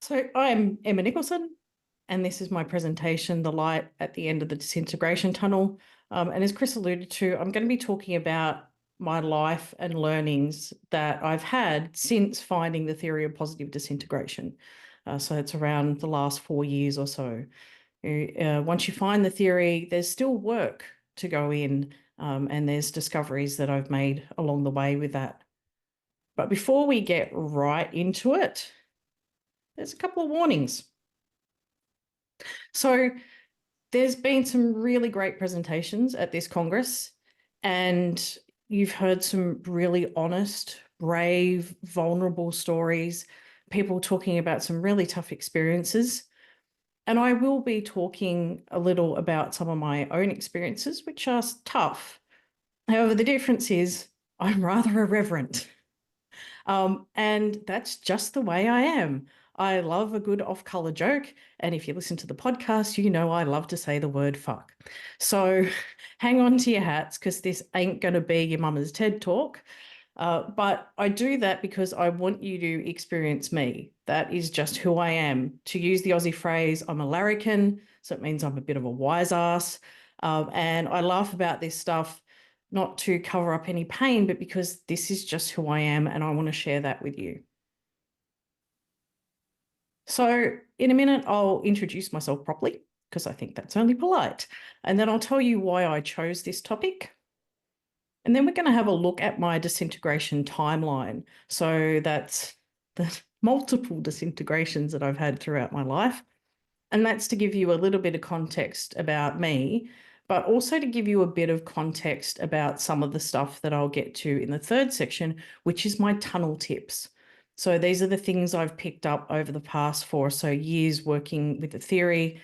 So I'm Emma Nicholson, and this is my presentation, The Light at the End of the Disintegration Tunnel. And as Chris alluded to, I'm going to be talking about my life and learnings that I've had since finding the theory of positive disintegration. So it's around the last 4 years or so. Once you find the theory, there's still work to go in, and there's discoveries that I've made along the way with that. But before we get right into it, there's a couple of warnings. So there's been some really great presentations at this Congress, and you've heard some really honest, brave, vulnerable stories, people talking about some really tough experiences. And I will be talking a little about some of my own experiences, which are tough. However, the difference is I'm rather irreverent. And that's just the way I am. I love a good off-color joke. And if you listen to the podcast, you know I love to say the word fuck. So hang on to your hats, because this ain't going to be your mama's TED talk. But I do that because I want you to experience me. That is just who I am. To use the Aussie phrase, I'm a larrikin, so it means I'm a bit of a wise ass. And I laugh about this stuff not to cover up any pain, but because this is just who I am and I want to share that with you. So in a minute, I'll introduce myself properly because I think that's only polite. And then I'll tell you why I chose this topic. And then we're going to have a look at my disintegration timeline. So that's the multiple disintegrations that I've had throughout my life. And that's to give you a little bit of context about me, but also to give you a bit of context about some of the stuff that I'll get to in the third section, which is my tunnel tips. So these are the things I've picked up over the past 4 or so years working with the theory,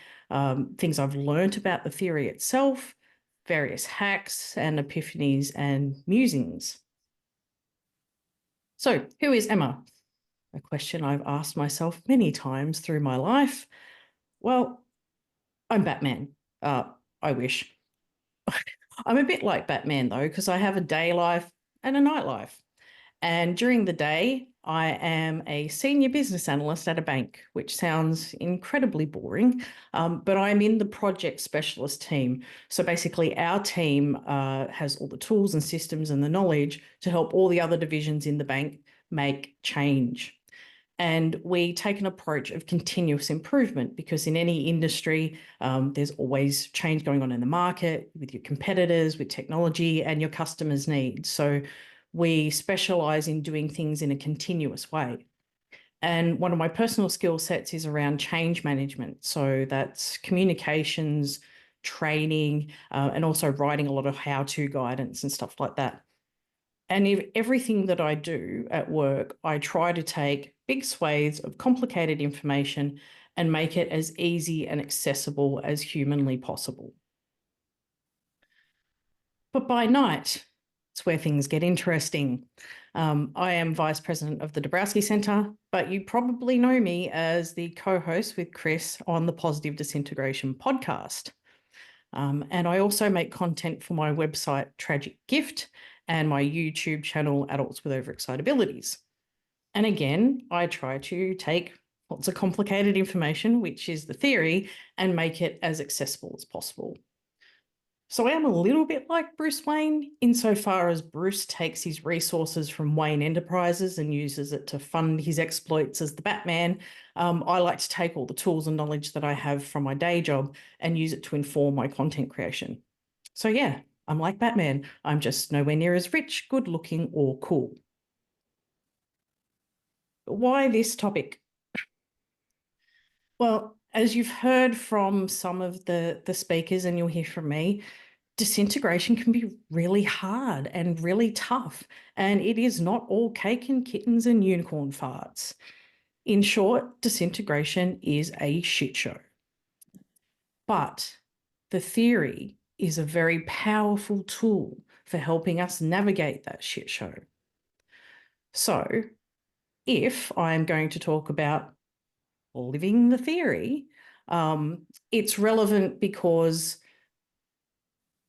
things I've learned about the theory itself, various hacks and epiphanies and musings. So who is Emma? A question I've asked myself many times through my life. Well, I'm Batman. I wish. I'm a bit like Batman, though, because I have a day life and a night life. And during the day, I am a senior business analyst at a bank, which sounds incredibly boring, but I'm in the project specialist team. So basically, our team has all the tools and systems and the knowledge to help all the other divisions in the bank make change. And we take an approach of continuous improvement because in any industry, there's always change going on in the market with your competitors, with technology and your customers' needs. So we specialize in doing things in a continuous way. And one of my personal skill sets is around change management. So that's communications, training, and also writing a lot of how-to guidance and stuff like that. And if everything that I do at work, I try to take big swathes of complicated information and make it as easy and accessible as humanly possible. But by night, it's where things get interesting. I am Vice President of the Dąbrowski Centre, but you probably know me as the co-host with Chris on the Positive Disintegration podcast. And I also make content for my website, Tragic Gift, and my YouTube channel, Adults with Overexcitabilities. And again, I try to take lots of complicated information, which is the theory, and make it as accessible as possible. So I am a little bit like Bruce Wayne insofar as Bruce takes his resources from Wayne Enterprises and uses it to fund his exploits as the Batman. I like to take all the tools and knowledge that I have from my day job and use it to inform my content creation. So yeah, I'm like Batman. I'm just nowhere near as rich, good looking, or cool. But why this topic? Well, as you've heard from some of the speakers and you'll hear from me, disintegration can be really hard and really tough, and it is not all cake and kittens and unicorn farts. In short, disintegration is a shit show. But the theory is a very powerful tool for helping us navigate that shit show. So if I'm going to talk about living the theory, it's relevant because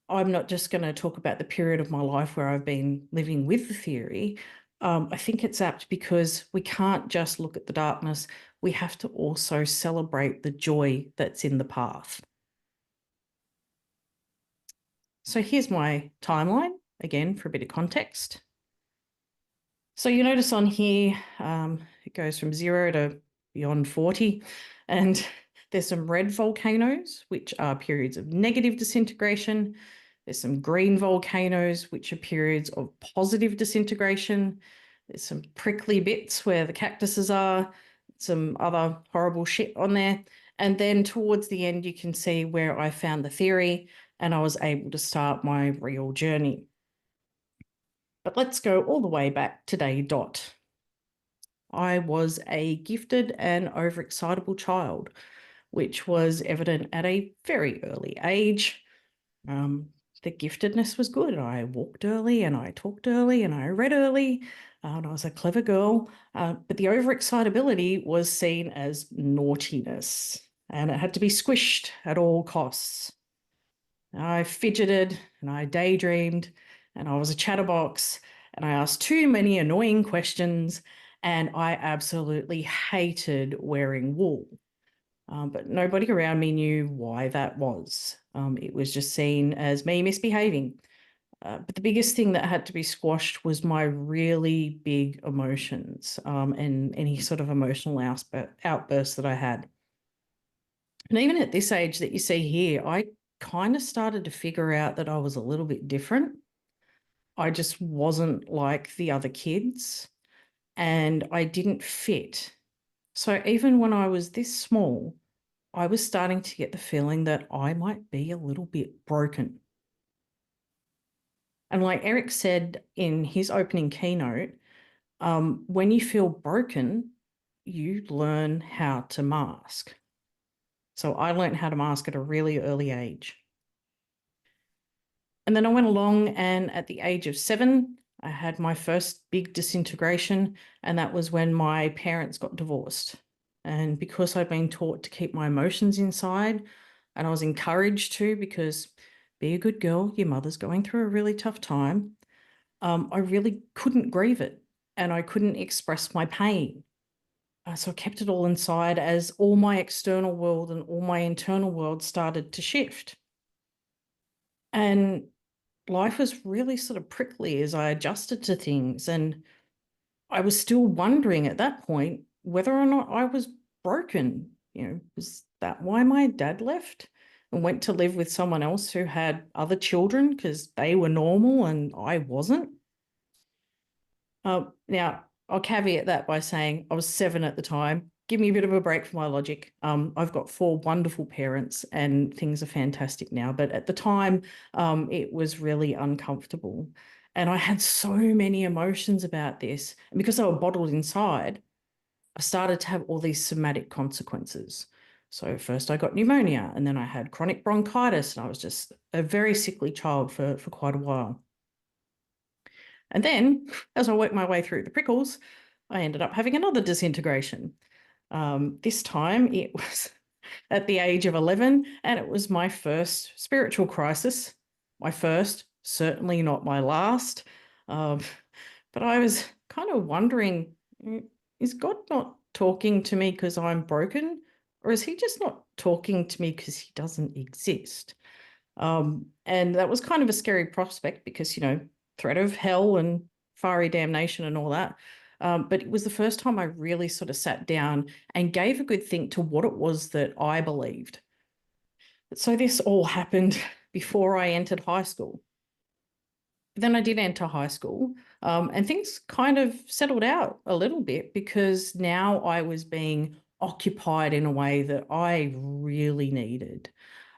I'm not just going to talk about the period of my life where I've been living with the theory, I think it's apt because we can't just look at the darkness. We have to also celebrate the joy that's in the path. So here's my timeline, again, for a bit of context. So you notice on here, it goes from 0 to beyond 40, and there's some red volcanoes, which are periods of negative disintegration. There's some green volcanoes, which are periods of positive disintegration. There's some prickly bits where the cactuses are, some other horrible shit on there. And then towards the end, you can see where I found the theory and I was able to start my real journey. But let's go all the way back to day dot. I was a gifted and overexcitable child, which was evident at a very early age. The giftedness was good. I walked early and I talked early and I read early and I was a clever girl. But the overexcitability was seen as naughtiness and it had to be squished at all costs. I fidgeted and I daydreamed and I was a chatterbox and I asked too many annoying questions and I absolutely hated wearing wool. But nobody around me knew why that was. It was just seen as me misbehaving. But the biggest thing that had to be squashed was my really big emotions and any sort of emotional outbursts that I had. And even at this age that you see here, I kind of started to figure out that I was a little bit different. I just wasn't like the other kids and I didn't fit. So even when I was this small, I was starting to get the feeling that I might be a little bit broken. And like Eric said in his opening keynote, when you feel broken, you learn how to mask. So I learned how to mask at a really early age. And then I went along and at the age of 7, I had my first big disintegration, and that was when my parents got divorced. And because I'd been taught to keep my emotions inside, and I was encouraged to because be a good girl, your mother's going through a really tough time, I really couldn't grieve it and I couldn't express my pain. So I kept it all inside as all my external world and all my internal world started to shift. And life was really sort of prickly as I adjusted to things. And I was still wondering at that point whether or not I was broken. Was that why my dad left and went to live with someone else who had other children because they were normal and I wasn't? Now, I'll caveat that by saying I was 7 at the time. Give me a bit of a break for my logic. I've got 4 wonderful parents and things are fantastic now. But at the time, it was really uncomfortable. And I had so many emotions about this. And because they were bottled inside, I started to have all these somatic consequences. So first I got pneumonia and then I had chronic bronchitis and I was just a very sickly child for quite a while. And then, as I worked my way through the prickles, I ended up having another disintegration. This time it was at the age of 11, and it was my first spiritual crisis. My first, certainly not my last. But I was kind of wondering, is God not talking to me because I'm broken? Or is he just not talking to me because he doesn't exist? And that was kind of a scary prospect because, threat of hell and fiery damnation and all that. But it was the first time I really sort of sat down and gave a good think to what it was that I believed. So this all happened before I entered high school. Then I did enter high school, and things kind of settled out a little bit because now I was being occupied in a way that I really needed.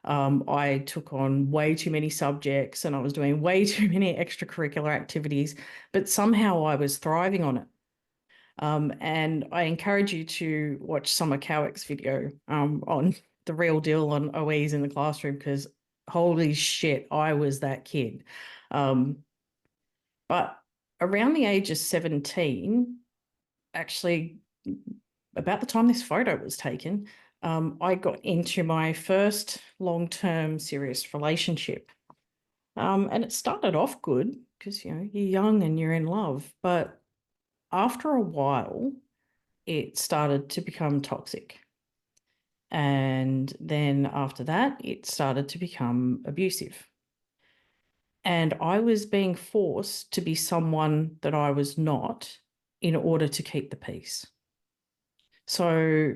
I took on way too many subjects and I was doing way too many extracurricular activities, but somehow I was thriving on it. And I encourage you to watch Summer Cowick's video on the real deal on OEs in the classroom because holy shit, I was that kid. But around the age of 17, actually, about the time this photo was taken, I got into my first long-term serious relationship. And it started off good because, you're young and you're in love. But after a while, it started to become toxic. And then after that, it started to become abusive. And I was being forced to be someone that I was not in order to keep the peace. So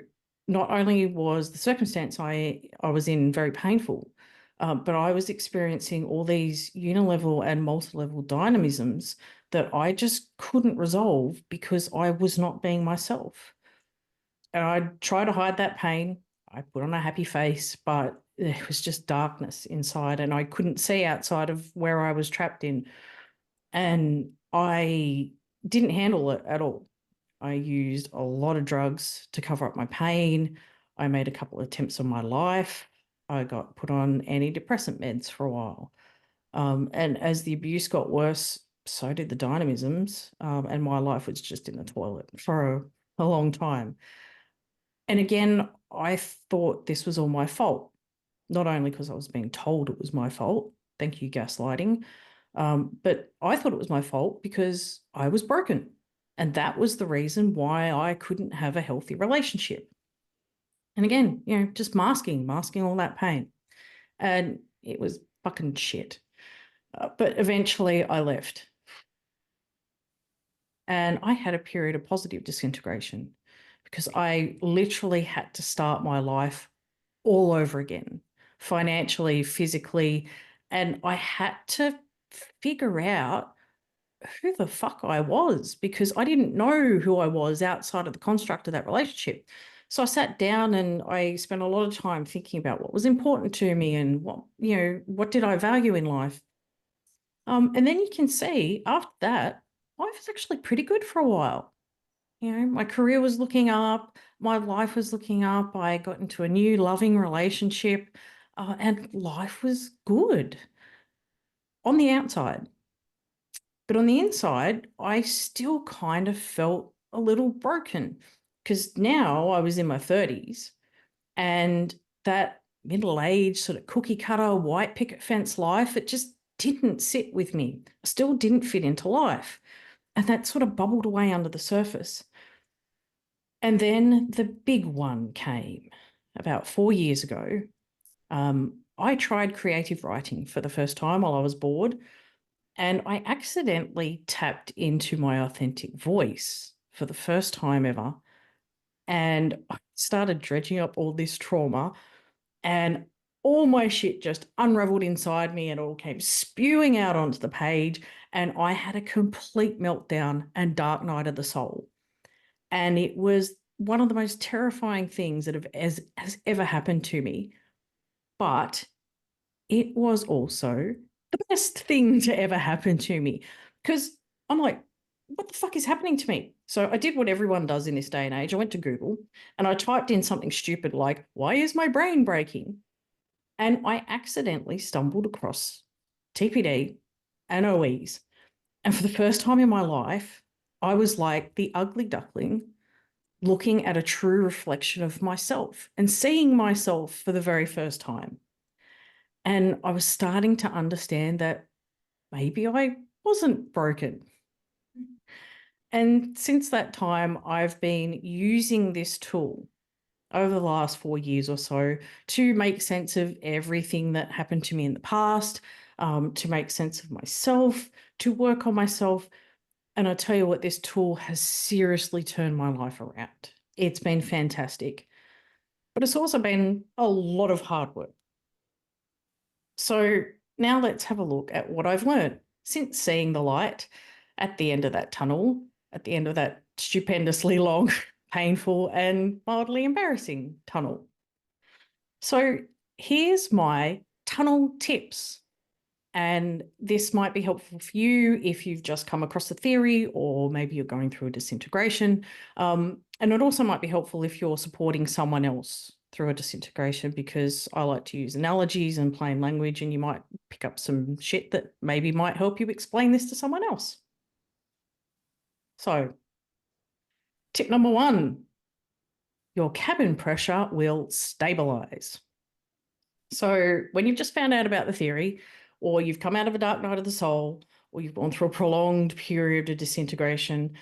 not only was the circumstance I was in very painful, but I was experiencing all these unilevel and multi-level dynamisms that I just couldn't resolve because I was not being myself. And I tried to hide that pain. I put on a happy face, but there was just darkness inside and I couldn't see outside of where I was trapped in. And I didn't handle it at all. I used a lot of drugs to cover up my pain. I made a couple of attempts on my life. I got put on antidepressant meds for a while. And as the abuse got worse, so did the dynamisms. And my life was just in the toilet for a long time. And again, I thought this was all my fault, not only because I was being told it was my fault. Thank you, gaslighting. But I thought it was my fault because I was broken. And that was the reason why I couldn't have a healthy relationship. And again, just masking all that pain. And it was fucking shit. But eventually I left. And I had a period of positive disintegration because I literally had to start my life all over again, financially, physically. And I had to figure out who the fuck I was because I didn't know who I was outside of the construct of that relationship. So I sat down and I spent a lot of time thinking about what was important to me and what did I value in life. And then you can see after that, life was actually pretty good for a while. My career was looking up, my life was looking up. I got into a new loving relationship, and life was good on the outside. But on the inside, I still kind of felt a little broken because now I was in my 30s and that middle-aged sort of cookie cutter white picket fence life, it just didn't sit with me. I still didn't fit into life. And that sort of bubbled away under the surface. And then the big one came about 4 years ago. I tried creative writing for the first time while I was bored. And I accidentally tapped into my authentic voice for the first time ever. And I started dredging up all this trauma and all my shit just unraveled inside me and it all came spewing out onto the page. And I had a complete meltdown and dark night of the soul. And it was one of the most terrifying things that has ever happened to me. But it was also the best thing to ever happen to me because I'm like, what the fuck is happening to me? So I did what everyone does in this day and age. I went to Google and I typed in something stupid like, why is my brain breaking? And I accidentally stumbled across TPD and OEs. And for the first time in my life, I was like the ugly duckling looking at a true reflection of myself and seeing myself for the very first time. And I was starting to understand that maybe I wasn't broken. And since that time, I've been using this tool over the last 4 years or so to make sense of everything that happened to me in the past, to make sense of myself, to work on myself. And I tell you what, this tool has seriously turned my life around. It's been fantastic, but it's also been a lot of hard work. So now let's have a look at what I've learned since seeing the light at the end of that tunnel, at the end of that stupendously long, painful and mildly embarrassing tunnel. So here's my tunnel tips. And this might be helpful for you if you've just come across the theory or maybe you're going through a disintegration. And it also might be helpful if you're supporting someone else through a disintegration because I like to use analogies and plain language and you might pick up some shit that maybe might help you explain this to someone else. So tip number 1, your cabin pressure will stabilize. So when you've just found out about the theory or you've come out of a dark night of the soul or you've gone through a prolonged period of disintegration,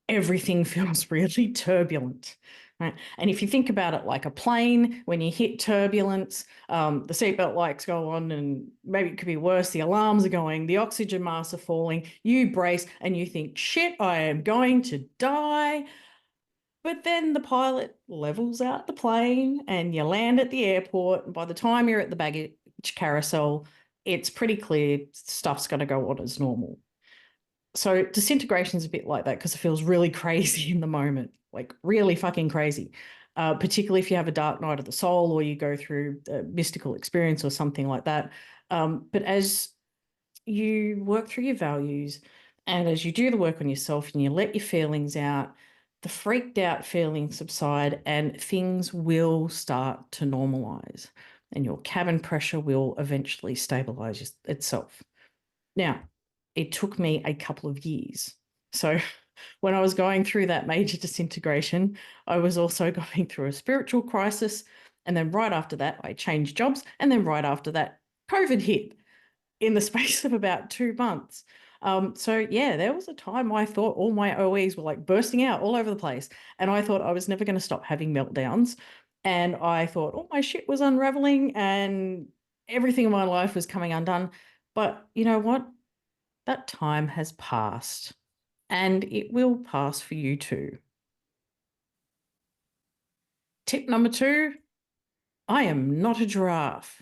everything feels really turbulent. Right? And if you think about it like a plane, when you hit turbulence, the seatbelt lights go on, and maybe it could be worse, the alarms are going, the oxygen masks are falling, you brace and you think, shit, I am going to die. But then the pilot levels out the plane and you land at the airport. And by the time you're at the baggage carousel, it's pretty clear stuff's going to go on as normal. So disintegration is a bit like that because it feels really crazy in the moment, like really fucking crazy, particularly if you have a dark night of the soul or you go through a mystical experience or something like that. But as you work through your values and as you do the work on yourself and you let your feelings out, the freaked out feelings subside and things will start to normalize and your cabin pressure will eventually stabilize itself. Now, it took me a couple of years. So when I was going through that major disintegration, I was also going through a spiritual crisis. And then right after that, I changed jobs. And then right after that, COVID hit in the space of about 2 months. So yeah, there was a time I thought all my OEs were like bursting out all over the place. And I thought I was never going to stop having meltdowns. And I thought all my shit was unraveling and everything in my life was coming undone. But you know what? That time has passed, and it will pass for you too. Tip number 2, I am not a giraffe.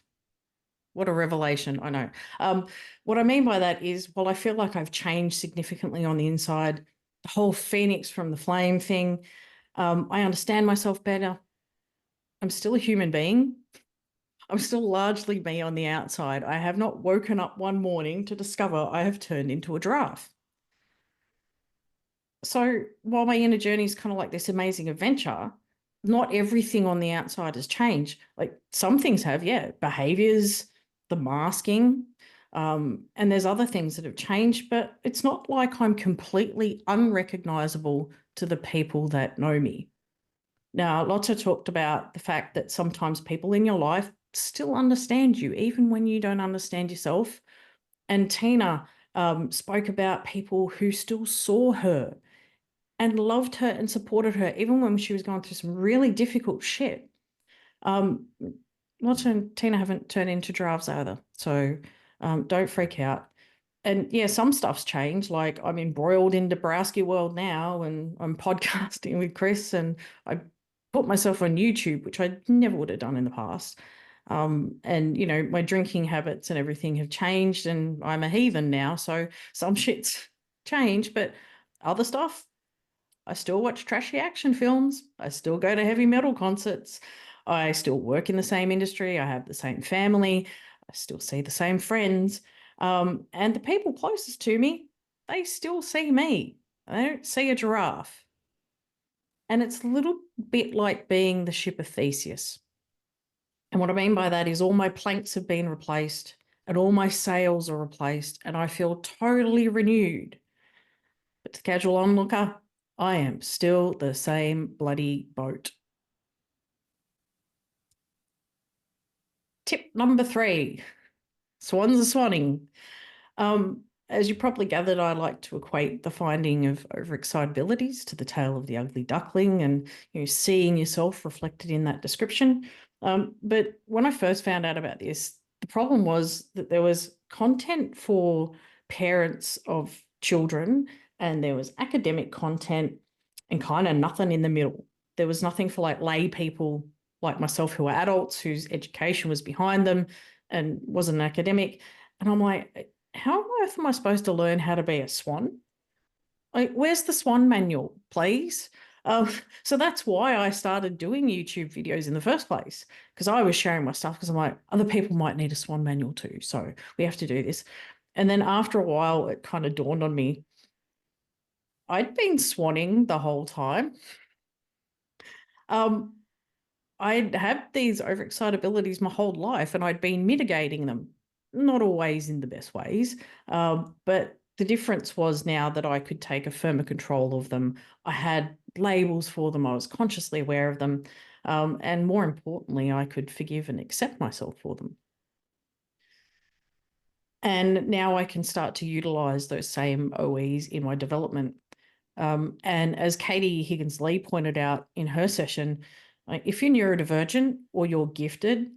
What a revelation, I know. What I mean by that is, well, I feel like I've changed significantly on the inside. The whole phoenix from the flame thing. I understand myself better. I'm still a human being. I'm still largely me on the outside. I have not woken up one morning to discover I have turned into a giraffe. So while my inner journey is kind of like this amazing adventure, not everything on the outside has changed. Like some things have, yeah, behaviors, the masking, and there's other things that have changed, but it's not like I'm completely unrecognizable to the people that know me. Now, lots of talked about the fact that sometimes people in your life still understand you, even when you don't understand yourself. And Tina spoke about people who still saw her and loved her and supported her, even when she was going through some really difficult shit. Lots of Tina haven't turned into giraffes either, so don't freak out. And yeah, some stuff's changed. Like I'm embroiled in Dąbrowski world now, and I'm podcasting with Chris, and I put myself on YouTube, which I never would have done in the past. And you know, my drinking habits and everything have changed, and I'm a heathen now. So some shit's changed, but other stuff, I still watch trashy action films. I still go to heavy metal concerts. I still work in the same industry. I have the same family. I still see the same friends. And the people closest to me, they still see me. They don't see a giraffe. And it's a little bit like being the ship of Theseus. And what I mean by that is all my planks have been replaced and all my sails are replaced, and I feel totally renewed. But to casual onlooker, I am still the same bloody boat. Tip number 3, swans are swanning. As you probably gathered, I like to equate the finding of overexcitabilities to the tail of the ugly duckling and seeing yourself reflected in that description. But when I first found out about this, the problem was that there was content for parents of children and there was academic content and kind of nothing in the middle. There was nothing for like lay people like myself who are adults whose education was behind them and wasn't academic. And I'm like, how on earth am I supposed to learn how to be a swan? Like, where's the swan manual, please? So that's why I started doing YouTube videos in the first place, because I was sharing my stuff because I'm like, other people might need a swan manual too. So we have to do this. And then after a while, it kind of dawned on me, I'd been swanning the whole time. Um, I'd had these overexcitabilities my whole life and I'd been mitigating them, not always in the best ways. But the difference was now that I could take a firmer control of them. I had labels for them. I was consciously aware of them. And more importantly, I could forgive and accept myself for them. And now I can start to utilize those same OEs in my development. And as Katie Higgins-Lee pointed out in her session, like if you're neurodivergent or you're gifted,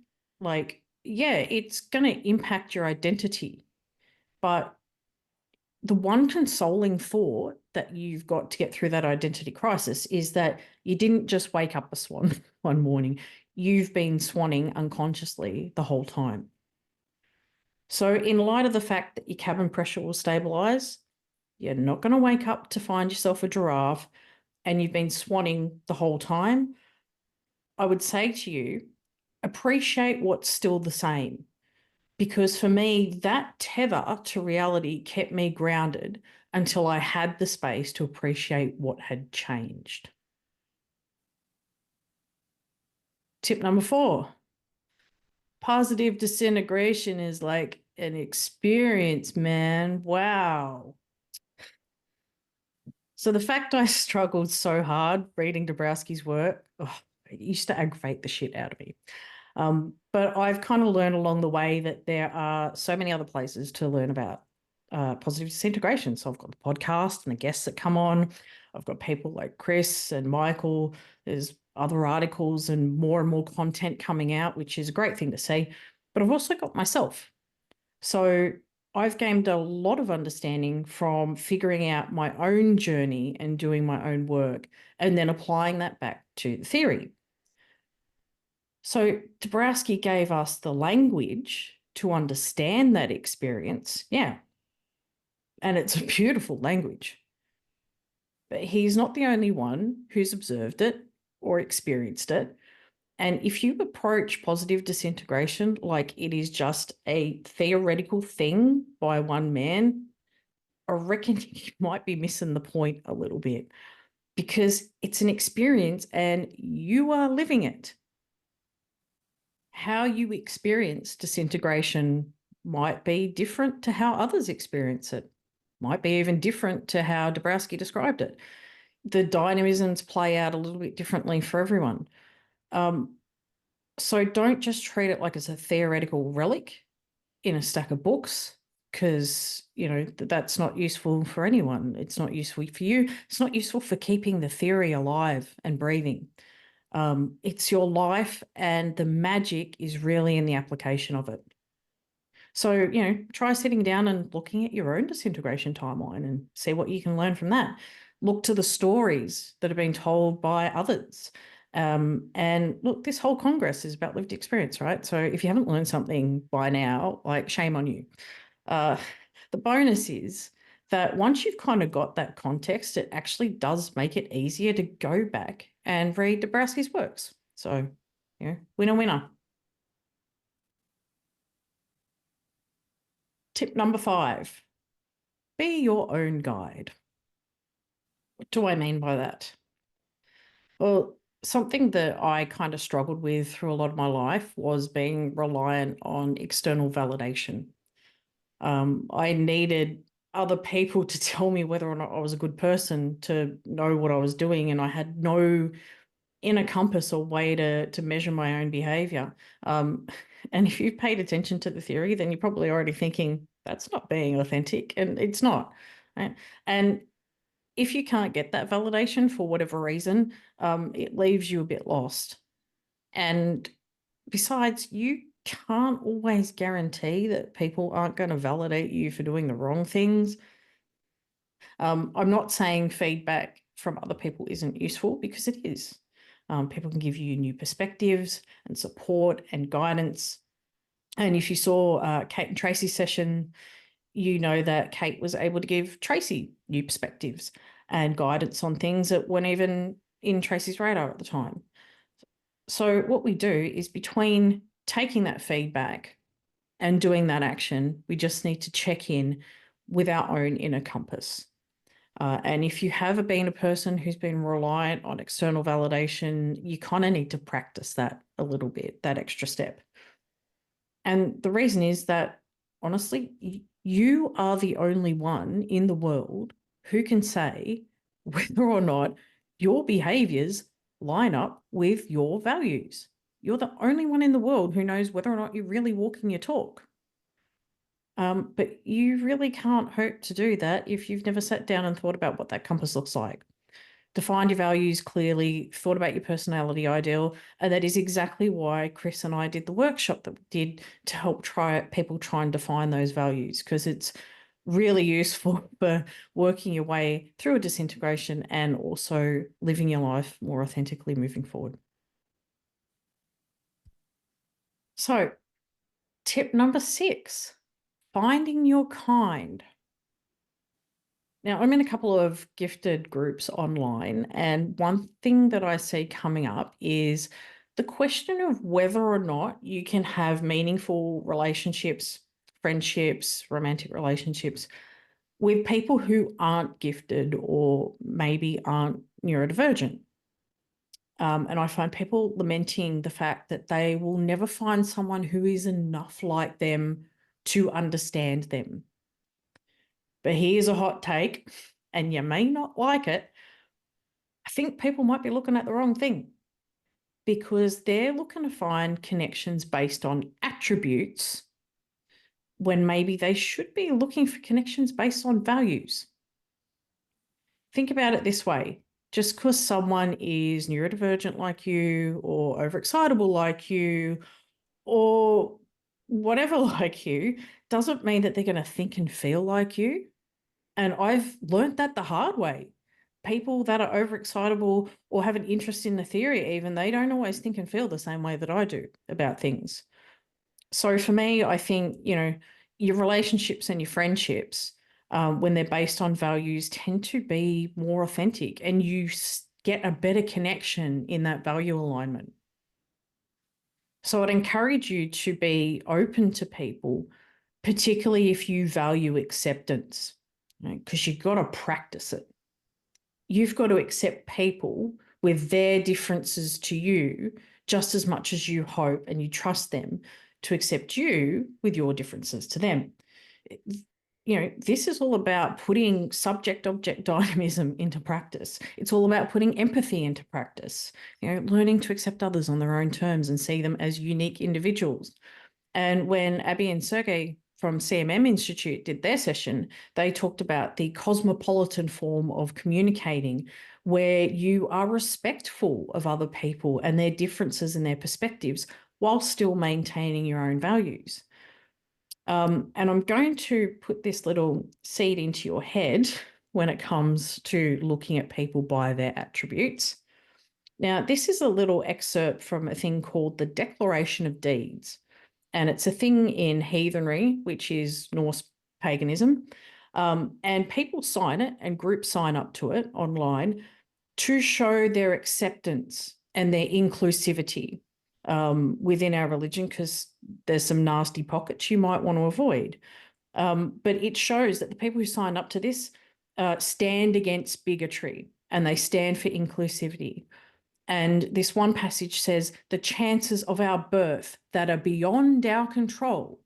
like, yeah, it's going to impact your identity. But the one consoling thought that you've got to get through that identity crisis is that you didn't just wake up a swan one morning. You've been swanning unconsciously the whole time. So in light of the fact that your cabin pressure will stabilize, you're not going to wake up to find yourself a giraffe and you've been swanning the whole time, I would say to you, appreciate what's still the same. Because for me, that tether to reality kept me grounded until I had the space to appreciate what had changed. Tip number 4, positive disintegration is like an experience, man. Wow. So the fact I struggled so hard reading Dąbrowski's work, it used to aggravate the shit out of me. But I've kind of learned along the way that there are so many other places to learn about positive disintegration. So I've got the podcast and the guests that come on. I've got people like Chris and Michael. There's other articles and more content coming out, which is a great thing to see. But I've also got myself. So I've gained a lot of understanding from figuring out my own journey and doing my own work and then applying that back to the theory. So Dąbrowski gave us the language to understand that experience. Yeah. And it's a beautiful language. But he's not the only one who's observed it or experienced it. And if you approach positive disintegration like it is just a theoretical thing by one man, I reckon you might be missing the point a little bit because it's an experience and you are living it. How you experience disintegration might be different to how others experience it, might be even different to how Dąbrowski described it. The dynamisms play out a little bit differently for everyone. So don't just treat it like it's a theoretical relic in a stack of books because, you know, that's not useful for anyone. It's not useful for you. It's not useful for keeping the theory alive and breathing. It's your life and the magic is really in the application of it. So, you know, try sitting down and looking at your own disintegration timeline and see what you can learn from that. Look to the stories that are being told by others. And look, this whole Congress is about lived experience, right? So if you haven't learned something by now, like shame on you. The bonus is that once you've kind of got that context, it actually does make it easier to go back and read Dąbrowski's works. So, you know, winner, winner. Tip number 5, be your own guide. What do I mean by that? Well, something that I kind of struggled with through a lot of my life was being reliant on external validation. I needed other people to tell me whether or not I was a good person to know what I was doing, and I had no inner compass or way to measure my own behavior. And if you've paid attention to the theory, then you're probably already thinking that's not being authentic, and it's not. Right? And if you can't get that validation for whatever reason, it leaves you a bit lost. And besides, you can't always guarantee that people aren't going to validate you for doing the wrong things. I'm not saying feedback from other people isn't useful because it is. People can give you new perspectives and support and guidance. And if you saw Kate and Tracy's session, you know that Kate was able to give Tracy new perspectives and guidance on things that weren't even in Tracy's radar at the time. So what we do is between taking that feedback and doing that action, we just need to check in with our own inner compass. And if you have been a person who's been reliant on external validation, you kind of need to practice that a little bit, that extra step. And the reason is that, honestly, you are the only one in the world who can say whether or not your behaviors line up with your values. You're the only one in the world who knows whether or not you're really walking your talk. But you really can't hope to do that if you've never sat down and thought about what that compass looks like. Defined your values clearly, thought about your personality ideal, and that is exactly why Chris and I did the workshop that we did to help people try and define those values, because it's really useful for working your way through a disintegration and also living your life more authentically moving forward. So, tip number 6, finding your kind. Now, I'm in a couple of gifted groups online, and one thing that I see coming up is the question of whether or not you can have meaningful relationships, friendships, romantic relationships with people who aren't gifted or maybe aren't neurodivergent. And I find people lamenting the fact that they will never find someone who is enough like them to understand them. But here's a hot take, and you may not like it. I think people might be looking at the wrong thing, because they're looking to find connections based on attributes when maybe they should be looking for connections based on values. Think about it this way. Just because someone is neurodivergent like you, or overexcitable like you, or whatever like you, doesn't mean that they're going to think and feel like you. And I've learned that the hard way. People that are overexcitable or have an interest in the theory, even, they don't always think and feel the same way that I do about things. So for me, I think, your relationships and your friendships, when they're based on values, tend to be more authentic, and you get a better connection in that value alignment. So I'd encourage you to be open to people, particularly if you value acceptance, because you've got to practice it. You've got to accept people with their differences to you just as much as you hope and you trust them to accept you with your differences to them. This is all about putting subject-object dynamism into practice. It's all about putting empathy into practice, learning to accept others on their own terms and see them as unique individuals. And when Abby and Sergey from CMM Institute did their session, they talked about the cosmopolitan form of communicating, where you are respectful of other people and their differences and their perspectives while still maintaining your own values. And I'm going to put this little seed into your head when it comes to looking at people by their attributes. Now, this is a little excerpt from a thing called the Declaration of Deeds. And it's a thing in heathenry, which is Norse paganism. And people sign it, and groups sign up to it online to show their acceptance and their inclusivity within our religion, because there's some nasty pockets you might want to avoid. But it shows that the people who sign up to this stand against bigotry, and they stand for inclusivity. And this one passage says, the chances of our birth that are beyond our control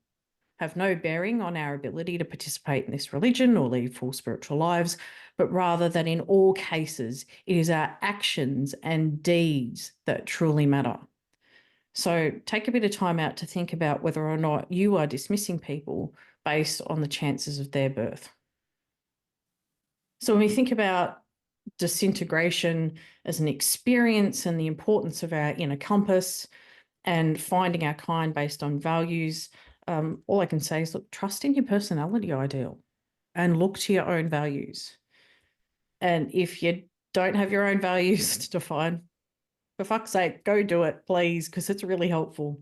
have no bearing on our ability to participate in this religion or lead full spiritual lives, but rather that in all cases, it is our actions and deeds that truly matter. So take a bit of time out to think about whether or not you are dismissing people based on the chances of their birth. So when we think about disintegration as an experience and the importance of our inner compass and finding our kind based on values, all I can say is, look, trust in your personality ideal and look to your own values. And if you don't have your own values to define, for fuck's sake, go do it, please, because it's really helpful.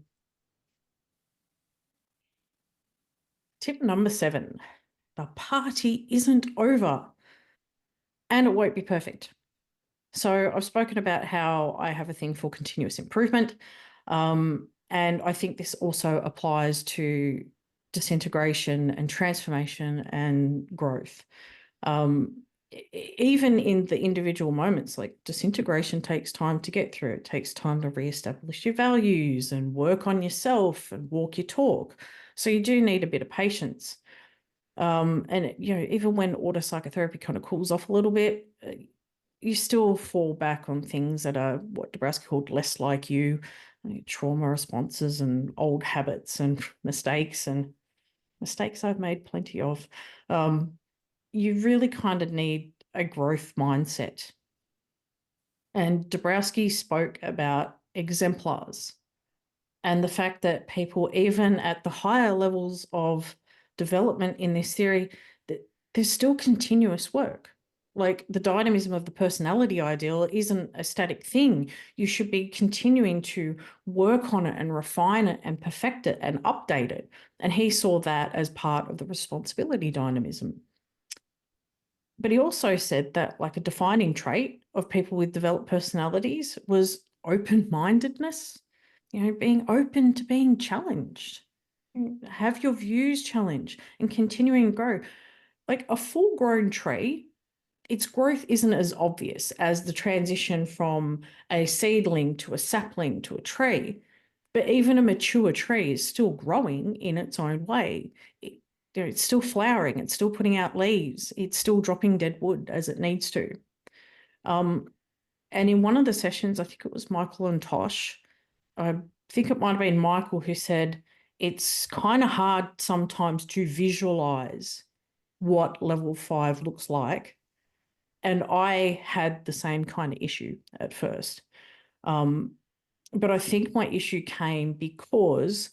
Tip number 7, the party isn't over, and it won't be perfect. So I've spoken about how I have a thing for continuous improvement. And I think this also applies to disintegration and transformation and growth. Even in the individual moments, like disintegration takes time to get through. It takes time to reestablish your values and work on yourself and walk your talk. So you do need a bit of patience. And even when autopsychotherapy kind of cools off a little bit, you still fall back on things that are what Dąbrowski called less like you, trauma responses and old habits and mistakes. And Mistakes I've made plenty of. You really kind of need a growth mindset. And Dąbrowski spoke about exemplars and the fact that people, even at the higher levels of development in this theory, that there's still continuous work. Like the dynamism of the personality ideal isn't a static thing. You should be continuing to work on it and refine it and perfect it and update it. And he saw that as part of the responsibility dynamism. But he also said that like a defining trait of people with developed personalities was open-mindedness, being open to being challenged. Have your views challenged and continuing to grow. Like a full-grown tree, its growth isn't as obvious as the transition from a seedling to a sapling to a tree. But even a mature tree is still growing in its own way. It's still flowering, it's still putting out leaves, it's still dropping dead wood as it needs to. And in one of the sessions, I think it was Michael and Tosh, I think it might have been Michael who said, it's kind of hard sometimes to visualize what level 5 looks like. And I had the same kind of issue at first. But I think my issue came because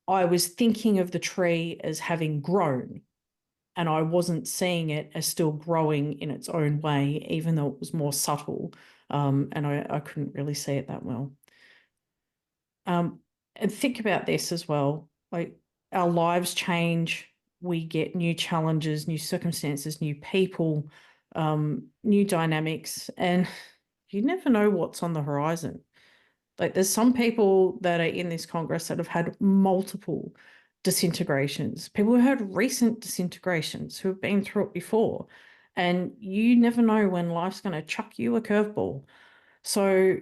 I was thinking of the tree as having grown, and I wasn't seeing it as still growing in its own way, even though it was more subtle, and I couldn't really see it that well. And think about this as well, like our lives change, we get new challenges, new circumstances, new people, new dynamics, and you never know what's on the horizon. Like there's some people that are in this Congress that have had multiple disintegrations, people who had recent disintegrations who have been through it before. And you never know when life's going to chuck you a curveball. So,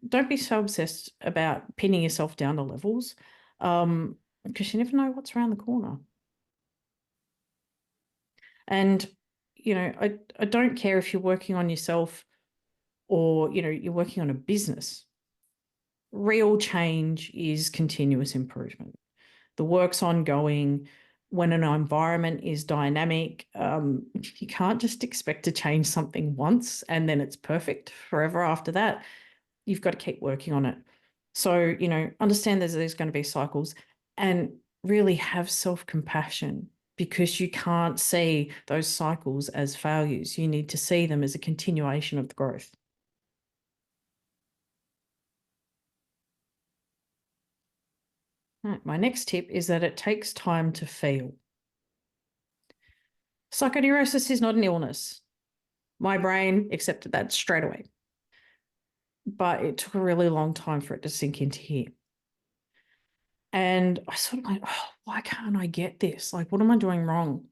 don't be so obsessed about pinning yourself down to levels, because you never know what's around the corner. And, I don't care if you're working on yourself or, you're working on a business. Real change is continuous improvement. The work's ongoing. When an environment is dynamic, you can't just expect to change something once and then it's perfect forever after that. You've got to keep working on it. So, understand there's going to be cycles and really have self-compassion, because you can't see those cycles as failures. You need to see them as a continuation of the growth. Right, my next tip is that it takes time to feel. Psychoneurosis is not an illness. My brain accepted that straight away. But it took a really long time for it to sink into here. And I sort of went, oh, why can't I get this? Like, what am I doing wrong?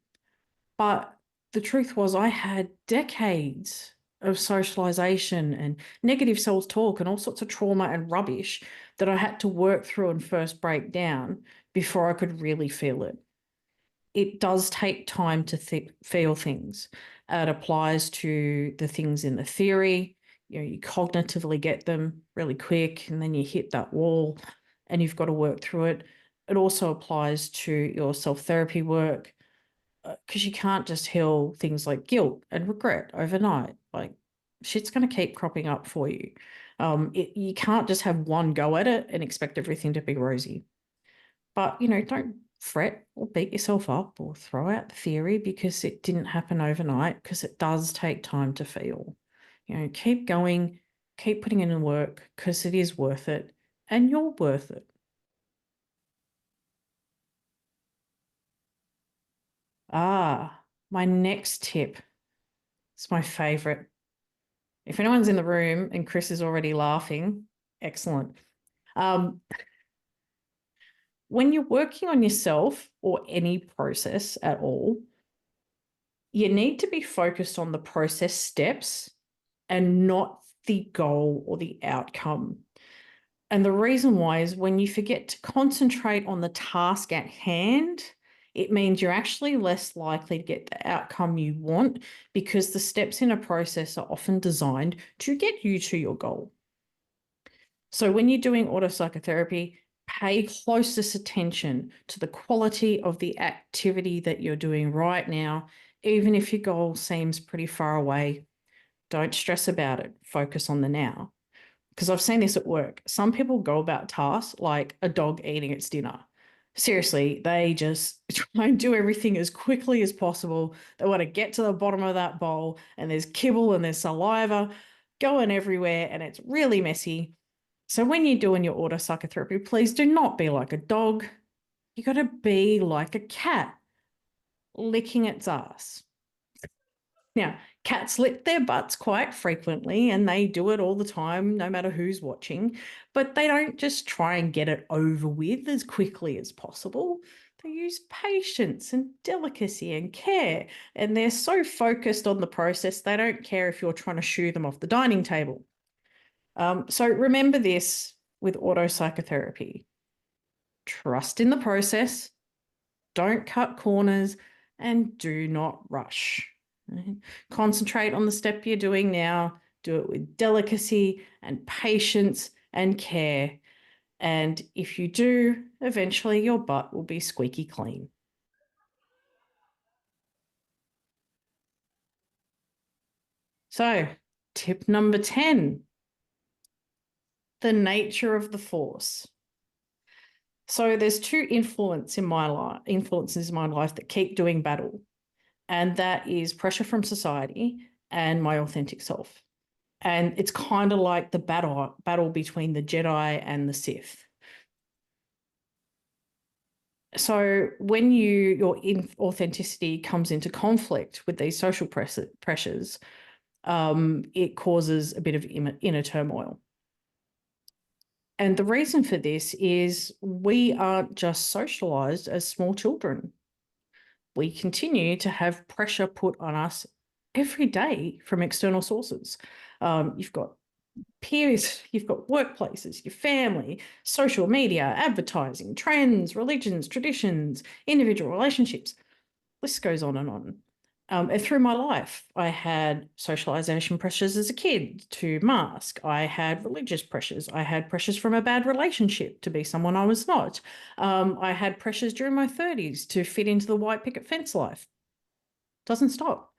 But the truth was I had decades of socialization and negative self-talk and all sorts of trauma and rubbish that I had to work through and first break down before I could really feel it. It does take time to feel things. It applies to the things in the theory. You cognitively get them really quick and then you hit that wall and you've got to work through it. It also applies to your self-therapy work, because you can't just heal things like guilt and regret overnight. Like shit's going to keep cropping up for you. You can't just have one go at it and expect everything to be rosy. But, don't fret or beat yourself up or throw out the theory because it didn't happen overnight, because it does take time to feel. Keep going, keep putting in the work, because it is worth it and you're worth it. My next tip. It's my favorite. If anyone's in the room and Chris is already laughing, excellent. When you're working on yourself or any process at all, you need to be focused on the process steps and not the goal or the outcome. And the reason why is when you forget to concentrate on the task at hand, it means you're actually less likely to get the outcome you want, because the steps in a process are often designed to get you to your goal. So when you're doing autopsychotherapy, pay closest attention to the quality of the activity that you're doing right now, even if your goal seems pretty far away. Don't stress about it. Focus on the now. Because I've seen this at work. Some people go about tasks like a dog eating its dinner. Seriously, they just try and do everything as quickly as possible. They want to get to the bottom of that bowl, and there's kibble and there's saliva going everywhere, and it's really messy. So when you're doing your autopsychotherapy, please do not be like a dog. You got to be like a cat, licking its ass. Now, cats lick their butts quite frequently, and they do it all the time, no matter who's watching, but they don't just try and get it over with as quickly as possible. They use patience and delicacy and care, and they're so focused on the process, they don't care if you're trying to shoo them off the dining table. So remember this with autopsychotherapy. Trust in the process, don't cut corners, and do not rush. Right? Concentrate on the step you're doing now. Do it with delicacy and patience and care. And if you do, eventually your butt will be squeaky clean. So, tip number 10, the nature of the force. So there's two influences in my life that keep doing battle. And that is pressure from society and my authentic self. And it's kind of like the battle between the Jedi and the Sith. So when your authenticity comes into conflict with these social pressures, it causes a bit of inner turmoil. And the reason for this is we aren't just socialized as small children. We continue to have pressure put on us every day from external sources. You've got peers, you've got workplaces, your family, social media, advertising, trends, religions, traditions, individual relationships. This goes on and on. And through my life, I had socialization pressures as a kid to mask. I had religious pressures. I had pressures from a bad relationship to be someone I was not. I had pressures during my 30s to fit into the white picket fence life. Doesn't stop.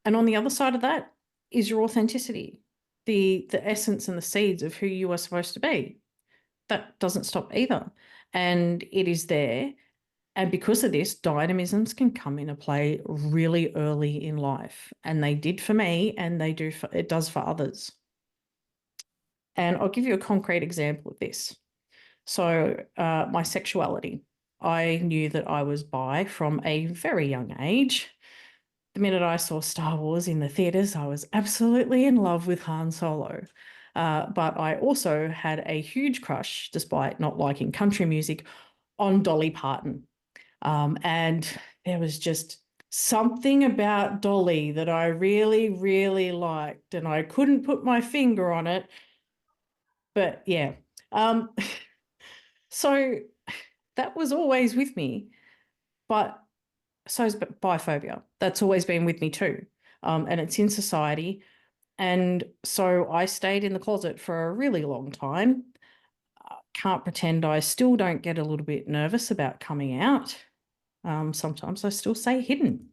And on the other side of that is your authenticity, the essence and the seeds of who you are supposed to be. That doesn't stop either. And it is there. And because of this, dynamisms can come into play really early in life. And they did for me, and it does for others. And I'll give you a concrete example of this. So my sexuality. I knew that I was bi from a very young age. The minute I saw Star Wars in the theatres, I was absolutely in love with Han Solo. But I also had a huge crush, despite not liking country music, on Dolly Parton. And there was just something about Dolly that I really, really liked, and I couldn't put my finger on it. But yeah, so that was always with me. But so is biphobia. That's always been with me too. And it's in society. And so I stayed in the closet for a really long time. Can't pretend I still don't get a little bit nervous about coming out. Sometimes I still say hidden.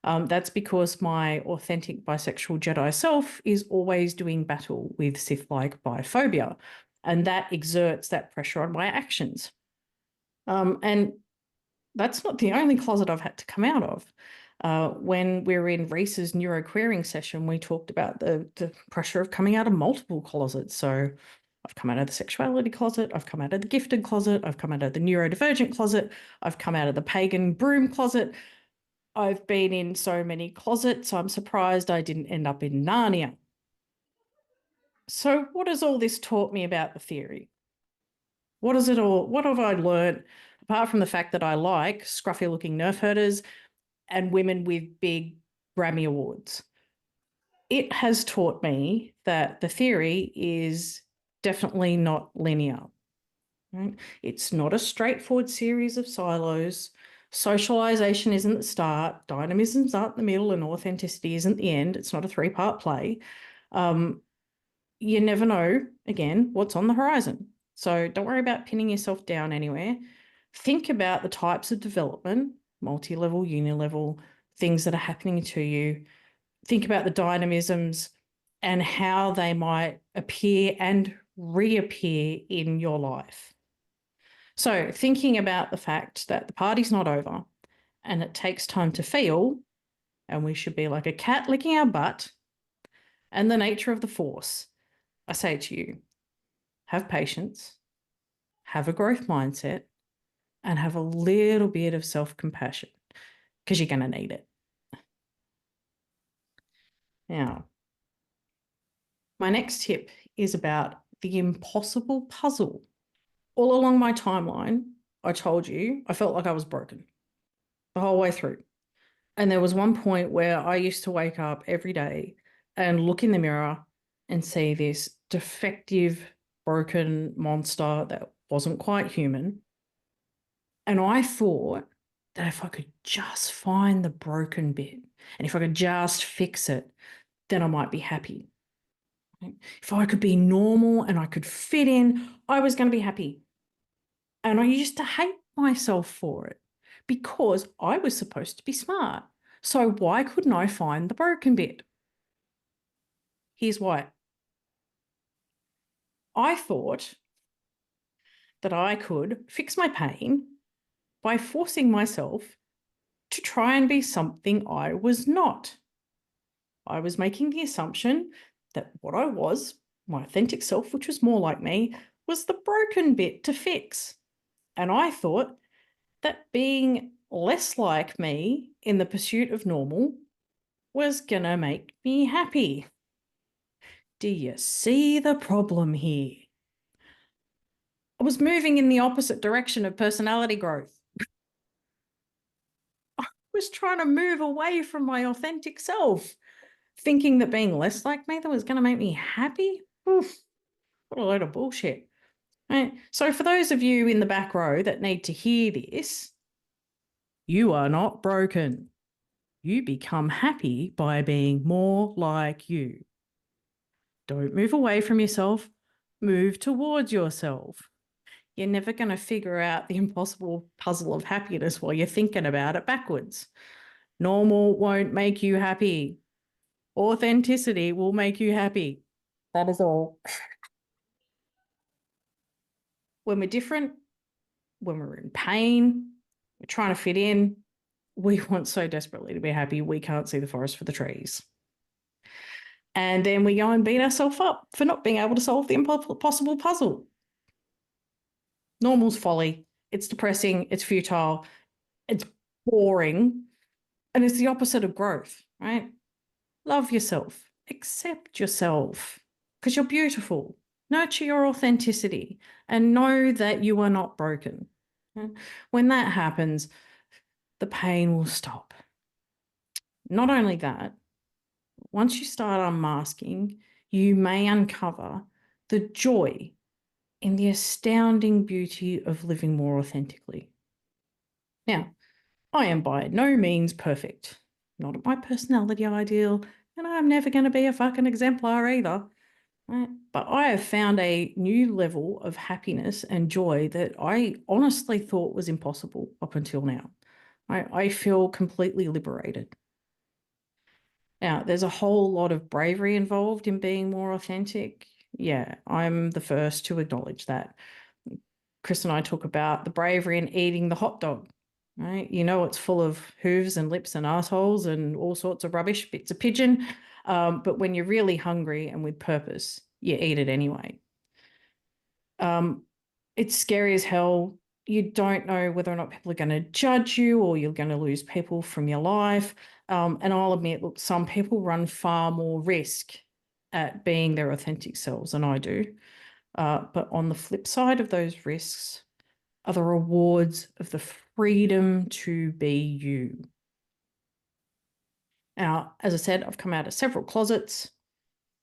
That's because my authentic bisexual Jedi self is always doing battle with Sith-like biphobia, and that exerts that pressure on my actions. And that's not the only closet I've had to come out of. When we were in Reese's neuroqueering session, we talked about the pressure of coming out of multiple closets. So I've come out of the sexuality closet, I've come out of the gifted closet, I've come out of the neurodivergent closet, I've come out of the pagan broom closet. I've been in so many closets, I'm surprised I didn't end up in Narnia. So what has all this taught me about the theory? What have I learned, apart from the fact that I like scruffy looking nerf herders and women with big Grammy awards? It has taught me that the theory is definitely not linear. Right? It's not a straightforward series of silos. Socialization isn't the start, dynamisms aren't the middle, and authenticity isn't the end. It's not a three-part play. You never know, again, what's on the horizon. So don't worry about pinning yourself down anywhere. Think about the types of development, multi-level, uni-level, things that are happening to you. Think about the dynamisms and how they might appear and reappear in your life. So thinking about the fact that the party's not over and it takes time to feel, and we should be like a cat licking our butt, and the nature of the force, I say to you, have patience, have a growth mindset, and have a little bit of self-compassion because you're going to need it. Now, my next tip is about the impossible puzzle. All along my timeline, I told you I felt like I was broken the whole way through. And there was one point where I used to wake up every day and look in the mirror and see this defective, broken monster that wasn't quite human. And I thought that if I could just find the broken bit and if I could just fix it, then I might be happy. If I could be normal and I could fit in, I was going to be happy. And I used to hate myself for it because I was supposed to be smart. So why couldn't I find the broken bit? Here's why. I thought that I could fix my pain by forcing myself to try and be something I was not. I was making the assumption that what I was, my authentic self, which was more like me, was the broken bit to fix. And I thought that being less like me in the pursuit of normal was going to make me happy. Do you see the problem here? I was moving in the opposite direction of personality growth. I was trying to move away from my authentic self, thinking that being less like me that was going to make me happy. Oof, what a load of bullshit. Right? So for those of you in the back row that need to hear this, you are not broken. You become happy by being more like you. Don't move away from yourself. Move towards yourself. You're never going to figure out the impossible puzzle of happiness while you're thinking about it backwards. Normal won't make you happy. Authenticity will make you happy. That is all. When we're different, when we're in pain, we're trying to fit in, we want so desperately to be happy, we can't see the forest for the trees. And then we go and beat ourselves up for not being able to solve the impossible puzzle. Normal's folly. It's depressing. It's futile. It's boring. And it's the opposite of growth, right? Love yourself. Accept yourself because you're beautiful. Nurture your authenticity and know that you are not broken. When that happens, the pain will stop. Not only that, once you start unmasking, you may uncover the joy in the astounding beauty of living more authentically. Now, I am by no means perfect, not at my personality ideal, and I'm never going to be a fucking exemplar either. Right? But I have found a new level of happiness and joy that I honestly thought was impossible up until now. I feel completely liberated. Now, there's a whole lot of bravery involved in being more authentic. Yeah, I'm the first to acknowledge that. Chris and I talk about the bravery in eating the hot dog, right? You know, it's full of hooves and lips and assholes and all sorts of rubbish, bits of pigeon. But when you're really hungry and with purpose, you eat it anyway. It's scary as hell. You don't know whether or not people are going to judge you or you're going to lose people from your life. And I'll admit, look, some people run far more risk at being their authentic selves than I do. But on the flip side of those risks are the rewards of the freedom to be you. Now, as I said, I've come out of several closets.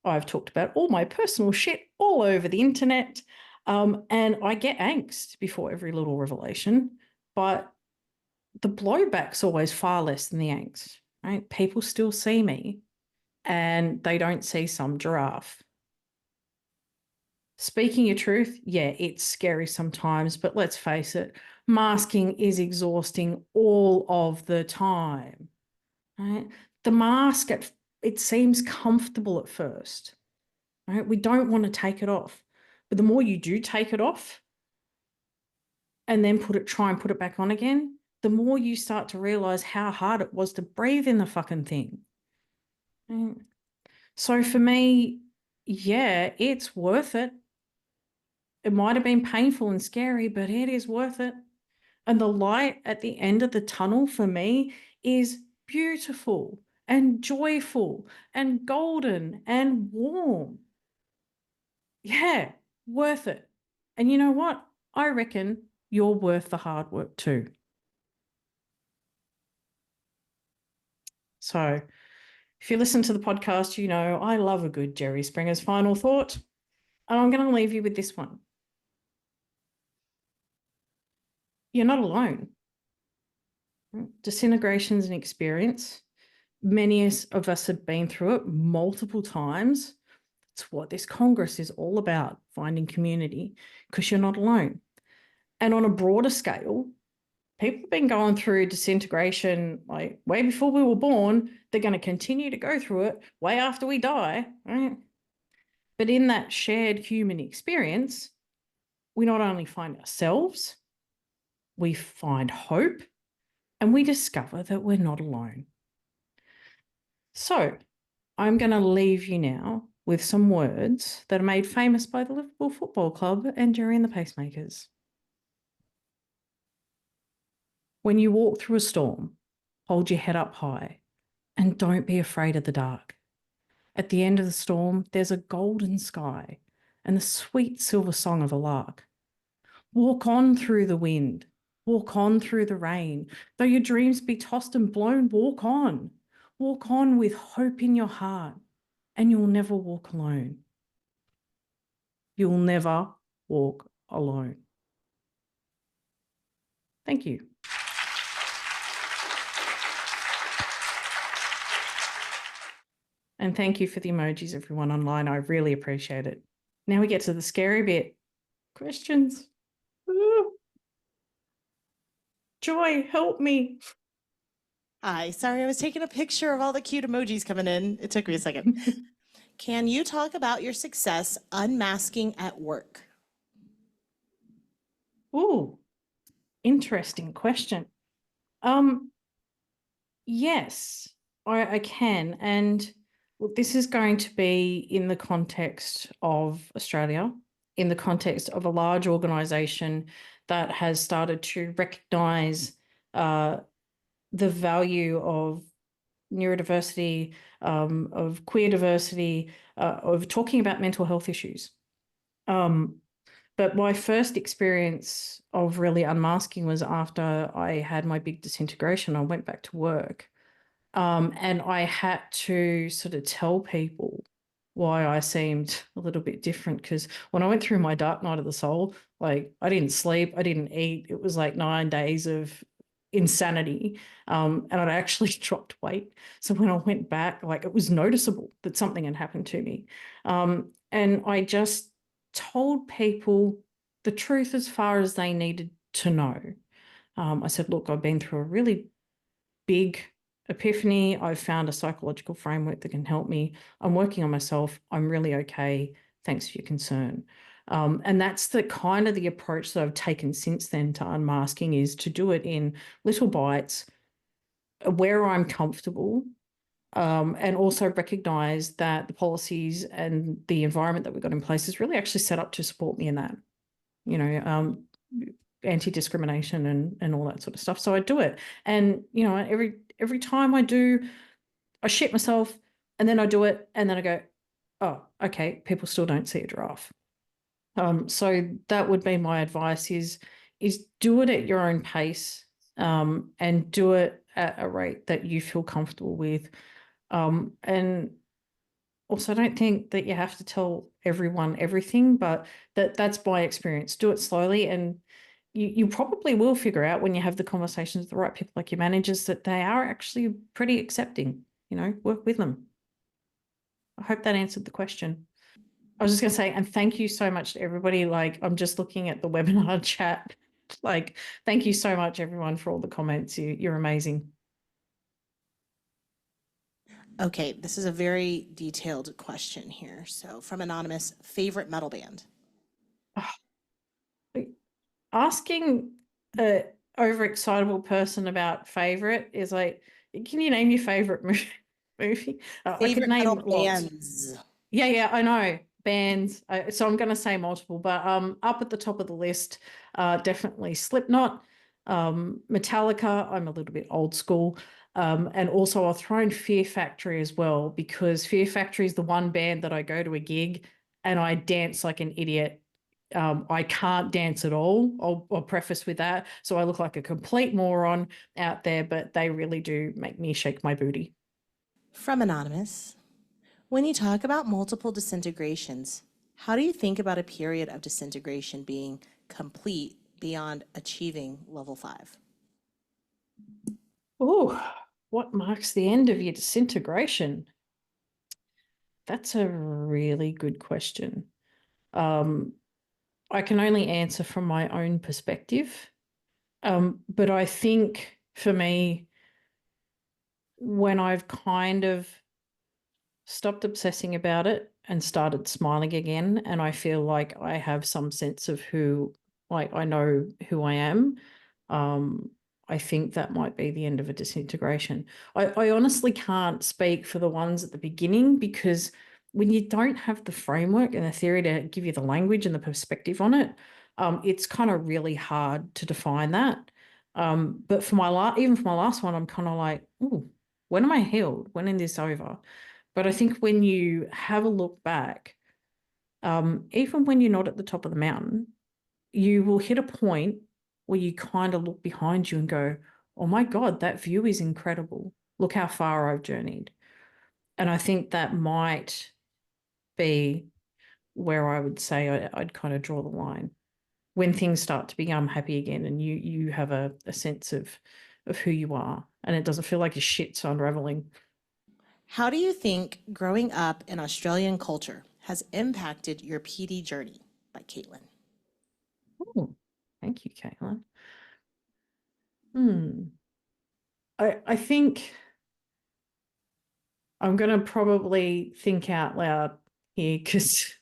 I've talked about all my personal shit all over the internet. And I get angst before every little revelation, but the blowback's always far less than the angst, right? People still see me and they don't see some giraffe. Speaking your truth, yeah, it's scary sometimes, but let's face it, masking is exhausting all of the time, right? The mask, it seems comfortable at first, right? We don't want to take it off. But the more you do take it off and then try and put it back on again, the more you start to realize how hard it was to breathe in the fucking thing. Right? So for me, yeah, it's worth it. It might have been painful and scary, but it is worth it. And the light at the end of the tunnel for me is beautiful and joyful and golden and warm. Yeah, worth it. And you know what? I reckon you're worth the hard work too. So if you listen to the podcast, you know I love a good Jerry Springer's final thought. And I'm going to leave you with this one. You're not alone. Disintegration's an experience. Many of us have been through it multiple times. It's what this Congress is all about, finding community, because you're not alone. And on a broader scale, people have been going through disintegration like way before we were born. They're going to continue to go through it way after we die, right? But in that shared human experience, we not only find ourselves, we find hope, and we discover that we're not alone. So I'm going to leave you now with some words that are made famous by the Liverpool Football Club and during the Pacemakers. When you walk through a storm, hold your head up high and don't be afraid of the dark. At the end of the storm, there's a golden sky and the sweet silver song of a lark. Walk on through the wind, walk on through the rain. Though your dreams be tossed and blown, walk on. Walk on with hope in your heart, and you'll never walk alone. You'll never walk alone. Thank you. And thank you for the emojis, everyone online. I really appreciate it. Now we get to the scary bit. Questions. Ooh. Joy, help me. Hi, sorry, I was taking a picture of all the cute emojis coming in. It took me a second. Can you talk about your success unmasking at work? Ooh, interesting question. Yes, I can. And look, this is going to be in the context of Australia, in the context of a large organisation that has started to recognise the value of neurodiversity, of queer diversity, of talking about mental health issues. But my first experience of really unmasking was after I had my big disintegration. I went back to work, and I had to sort of tell people why I seemed a little bit different, because when I went through my dark night of the soul, like I didn't sleep, I didn't eat. It was like 9 days of insanity, and I'd actually dropped weight. So when I went back, like it was noticeable that something had happened to me, and I just told people the truth as far as they needed to know. I said, look, I've been through a really big epiphany. I've found a psychological framework that can help me. I'm working on myself. I'm really okay. Thanks for your concern. And that's the kind of the approach that I've taken since then to unmasking, is to do it in little bites where I'm comfortable, and also recognise that the policies and the environment that we've got in place is really actually set up to support me in that, you know, anti-discrimination and all that sort of stuff. So I do it. And, you know, every time I do, I shit myself and then I do it and then I go, oh, okay, people still don't see a giraffe. So that would be my advice, is do it at your own pace, and do it at a rate that you feel comfortable with. And also, I don't think that you have to tell everyone everything, but that's my experience. Do it slowly, and you probably will figure out when you have the conversations with the right people, like your managers, that they are actually pretty accepting. You know, work with them. I hope that answered the question. I was just going to say, and thank you so much to everybody. Like, I'm just looking at the webinar chat. Like, thank you so much, everyone, for all the comments. You're amazing. Okay, this is a very detailed question here. So from Anonymous, favorite metal band? Asking a overexcitable person about favorite is like, can you name your favorite movie? I could Favorite name metal lots. bands? Yeah, I know bands. So I'm going to say multiple, but up at the top of the list, definitely Slipknot, Metallica. I'm a little bit old school, and also I'll throw in Fear Factory as well, because Fear Factory is the one band that I go to a gig and I dance like an idiot. I can't dance at all. I'll preface with that. So I look like a complete moron out there, but they really do make me shake my booty. From Anonymous, when you talk about multiple disintegrations, how do you think about a period of disintegration being complete beyond achieving level 5? Oh, what marks the end of your disintegration? That's a really good question. I can only answer from my own perspective. But I think for me, when I've kind of stopped obsessing about it and started smiling again, and I feel like I have some sense of who, like, I know who I am, I think that might be the end of a disintegration. I honestly can't speak for the ones at the beginning, because when you don't have the framework and the theory to give you the language and the perspective on it, it's kind of really hard to define that. But for even for my last one, I'm kind of like, oh, when am I healed? When is this over? But I think when you have a look back, even when you're not at the top of the mountain, you will hit a point where you kind of look behind you and go, oh my God, that view is incredible. Look how far I've journeyed. And I think that might be where I would say I'd kind of draw the line. When things start to become happy again and you have a sense of who you are, and it doesn't feel like your shit's unraveling. How do you think growing up in Australian culture has impacted your PD journey? By Caitlin. Oh, thank you, Caitlin. I think I'm going to probably think out loud here, because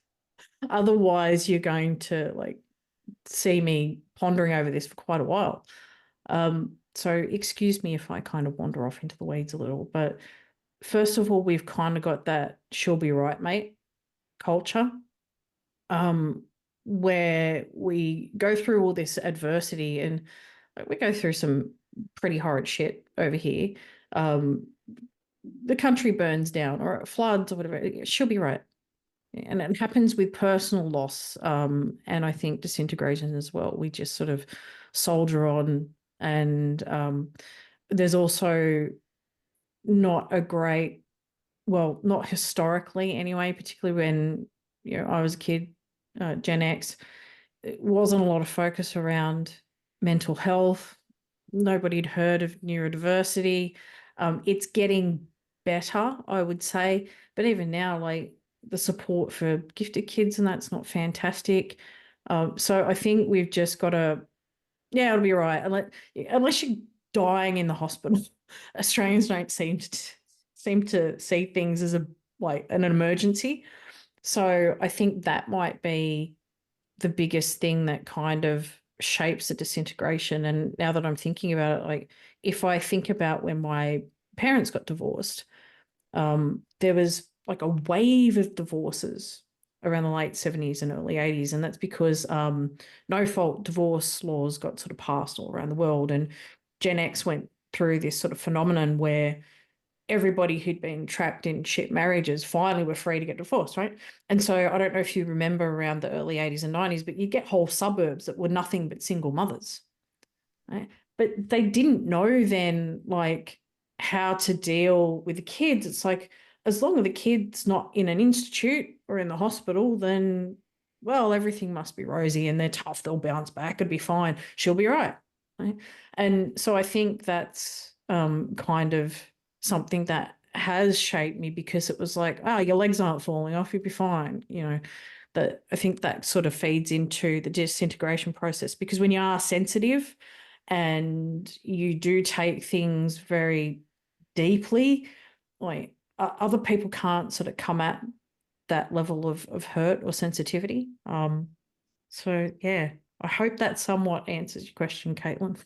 otherwise you're going to like see me pondering over this for quite a while. So excuse me if I kind of wander off into the weeds a little, but first of all, we've kind of got that she'll be right, mate culture, where we go through all this adversity, and like, we go through some pretty horrid shit over here. The country burns down or it floods or whatever, she'll be right. And it happens with personal loss, and I think disintegration as well. We just sort of soldier on, and there's also not a great, well, not historically anyway, particularly when I was a kid, Gen X, it wasn't a lot of focus around mental health. Nobody had heard of neurodiversity. It's getting better, I would say, but even now, like, the support for gifted kids and that's not fantastic. So I think we've just got to, yeah, it'll be right. Unless you're dying in the hospital, Australians don't seem to see things as an emergency. So I think that might be the biggest thing that kind of shapes the disintegration. And now that I'm thinking about it, like, if I think about when my parents got divorced, there was like a wave of divorces around the late 70s and early 80s. And that's because no fault divorce laws got sort of passed all around the world. And Gen X went through this sort of phenomenon where everybody who'd been trapped in shit marriages finally were free to get divorced, right? And so I don't know if you remember around the early 80s and 90s, but you get whole suburbs that were nothing but single mothers, right? But they didn't know then, like, how to deal with the kids. It's like, as long as the kid's not in an institute or in the hospital, then, well, everything must be rosy and they're tough. They'll bounce back. It'll be fine. She'll be right. And so I think that's kind of something that has shaped me, because it was like, oh, your legs aren't falling off, you'll be fine. That I think that sort of feeds into the disintegration process, because when you are sensitive and you do take things very deeply, like other people can't sort of come at that level of hurt or sensitivity. So yeah, I hope that somewhat answers your question, Caitlin.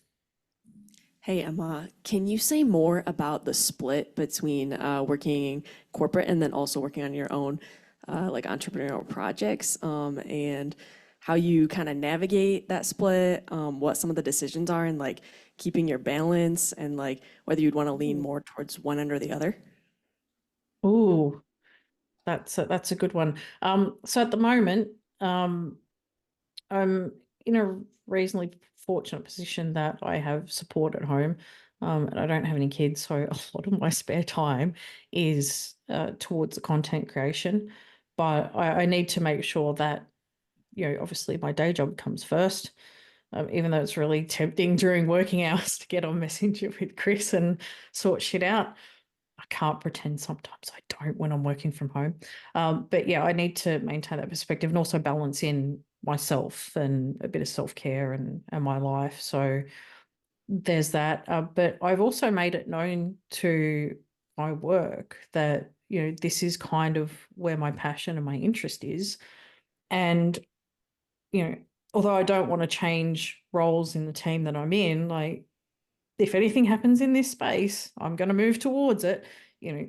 Hey Emma, can you say more about the split between working corporate and then also working on your own like entrepreneurial projects, and how you kind of navigate that split, what some of the decisions are, and like keeping your balance, and like whether you'd want to lean more towards one end or the other? Ooh, that's a good one. So at the moment, I'm in a reasonably fortunate position that I have support at home, and I don't have any kids, so a lot of my spare time is towards the content creation. But I need to make sure that, obviously my day job comes first, even though it's really tempting during working hours to get on Messenger with Chris and sort shit out. I can't pretend sometimes I don't when I'm working from home. But yeah, I need to maintain that perspective and also balance in myself and a bit of self-care and my life. So there's that. But I've also made it known to my work that, this is kind of where my passion and my interest is. And, you know, although I don't want to change roles in the team that I'm in, like, if anything happens in this space, I'm going to move towards it.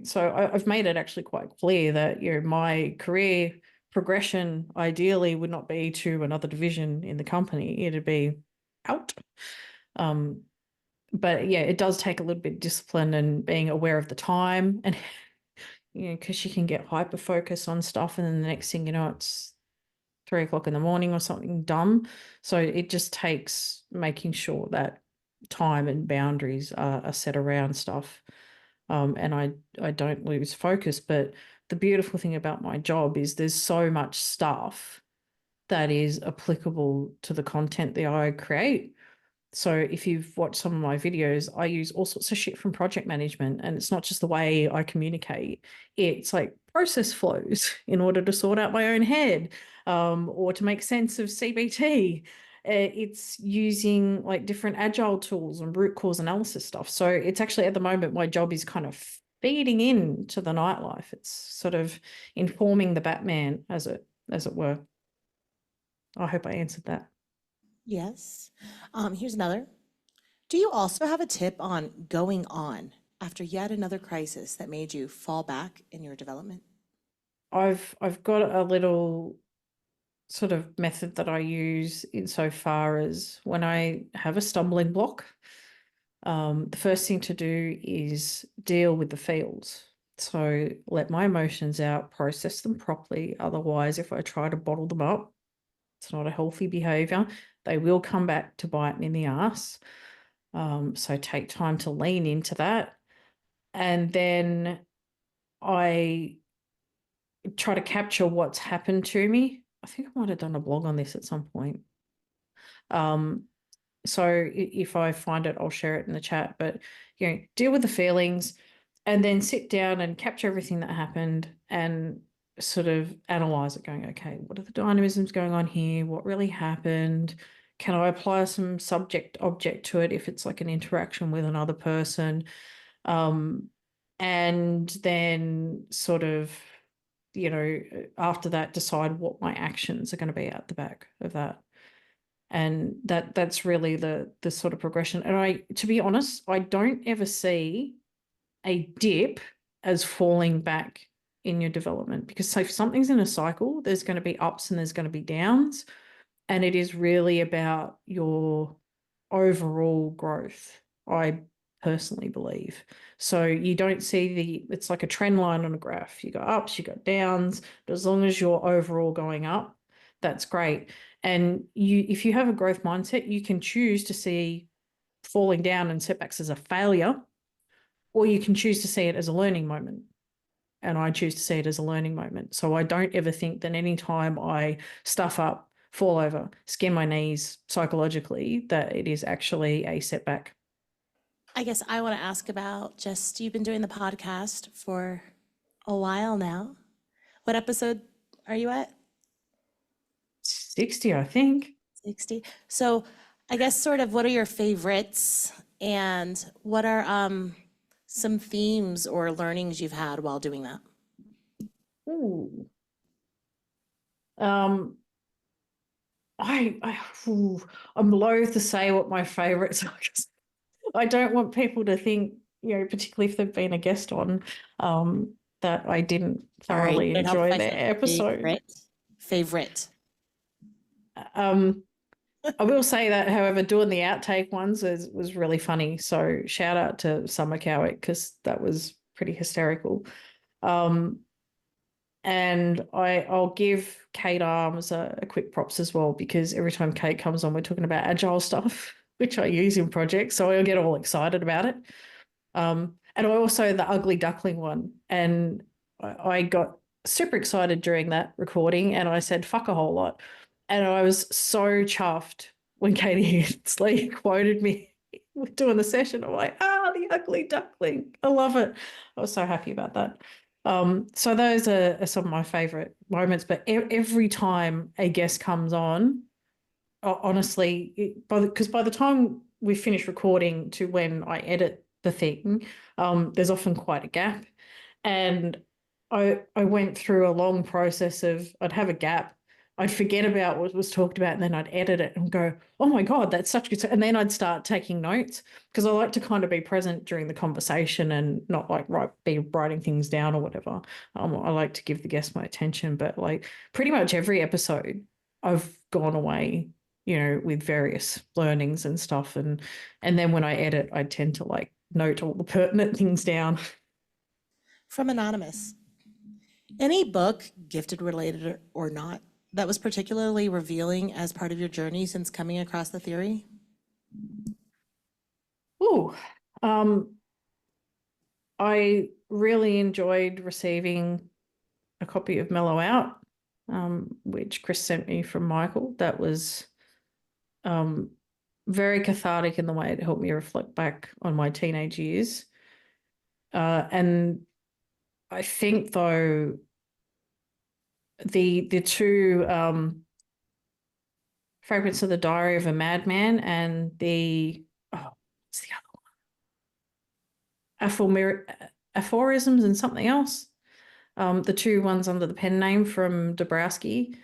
So I've made it actually quite clear that, my career progression ideally would not be to another division in the company. It'd be out. But yeah, it does take a little bit of discipline and being aware of the time, and because you can get hyper focused on stuff, and then the next thing you know, it's 3 o'clock in the morning or something dumb. So it just takes making sure that time and boundaries are set around stuff. And I don't lose focus. But the beautiful thing about my job is there's so much stuff that is applicable to the content that I create. So if you've watched some of my videos, I use all sorts of shit from project management, and it's not just the way I communicate. It's like process flows in order to sort out my own head, or to make sense of CBT. It's using like different agile tools and root cause analysis stuff. So it's actually, at the moment, my job is kind of feeding into the nightlife. It's sort of informing the Batman, as it were. I hope I answered that. Yes. Here's another. Do you also have a tip on going on after yet another crisis that made you fall back in your development? I've got a little sort of method that I use insofar as when I have a stumbling block, the first thing to do is deal with the feels. So let my emotions out, process them properly. Otherwise, if I try to bottle them up, it's not a healthy behavior. They will come back to bite me in the ass. So take time to lean into that. And then I try to capture what's happened to me. I think I might have done a blog on this at some point. So if I find it, I'll share it in the chat. But, deal with the feelings and then sit down and capture everything that happened and sort of analyze it, going, okay, what are the dynamisms going on here? What really happened? Can I apply some subject object to it if it's like an interaction with another person? And then sort of, after that, decide what my actions are going to be at the back of that. And that's really the sort of progression. And to be honest, I don't ever see a dip as falling back in your development, because so if something's in a cycle, there's going to be ups and there's going to be downs. And it is really about your overall growth, I personally believe. So you don't see it's like a trend line on a graph. You got ups, you got downs, but as long as you're overall going up, that's great. And if you have a growth mindset, you can choose to see falling down and setbacks as a failure, or you can choose to see it as a learning moment. And I choose to see it as a learning moment. So I don't ever think that any time I stuff up, fall over, skin my knees psychologically, that it is actually a setback. I guess I want to ask about just, you've been doing the podcast for a while now. What episode are you at? 60, I think. 60. So I guess sort of what are your favorites and what are some themes or learnings you've had while doing that? Ooh. Um, I'm loath to say what my favorites are because I don't want people to think, particularly if they've been a guest on, that I didn't All right, thoroughly it helps if enjoy I their say episode. favorite. I will say that, however, doing the outtake ones was really funny. So shout out to Summer Cowick because that was pretty hysterical. And I'll give Kate Arms a quick props as well because every time Kate comes on, we're talking about agile stuff, which I use in projects. So I get all excited about it. And I also the ugly duckling one. And I got super excited during that recording and I said, fuck a whole lot. And I was so chuffed when Katie Hensley quoted me doing the session. I'm like, the ugly duckling. I love it. I was so happy about that. So those are some of my favorite moments. But every time a guest comes on, honestly, because by the time we finish recording to when I edit the thing, there's often quite a gap. And I went through a long process of I'd have a gap, I'd forget about what was talked about, and then I'd edit it and go, oh my God, that's such good. And then I'd start taking notes because I like to kind of be present during the conversation and not like be writing things down or whatever. I like to give the guest my attention, but like pretty much every episode I've gone away, with various learnings and stuff. And then when I edit, I tend to like note all the pertinent things down. From Anonymous. Any book, gifted related or not, that was particularly revealing as part of your journey since coming across the theory? Ooh, I really enjoyed receiving a copy of Mellow Out, which Chris sent me from Michael. That was very cathartic in the way it helped me reflect back on my teenage years. And I think though the two Fragments of the Diary of a Madman and what's the other one? Aphorisms and something else. The two ones under the pen name from Dąbrowski,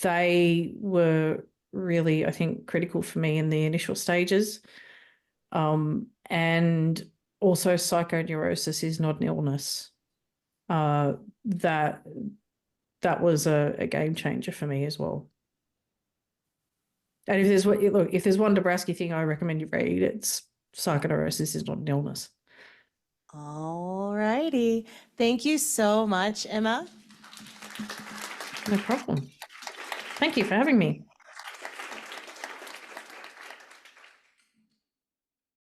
they were really, I think, critical for me in the initial stages. And also Psychoneurosis is Not an Illness. That was a game changer for me as well. And if there's one Dąbrowski thing I recommend you read, it's Psychoneurosis is Not an Illness. All righty. Thank you so much, Emma. No problem. Thank you for having me.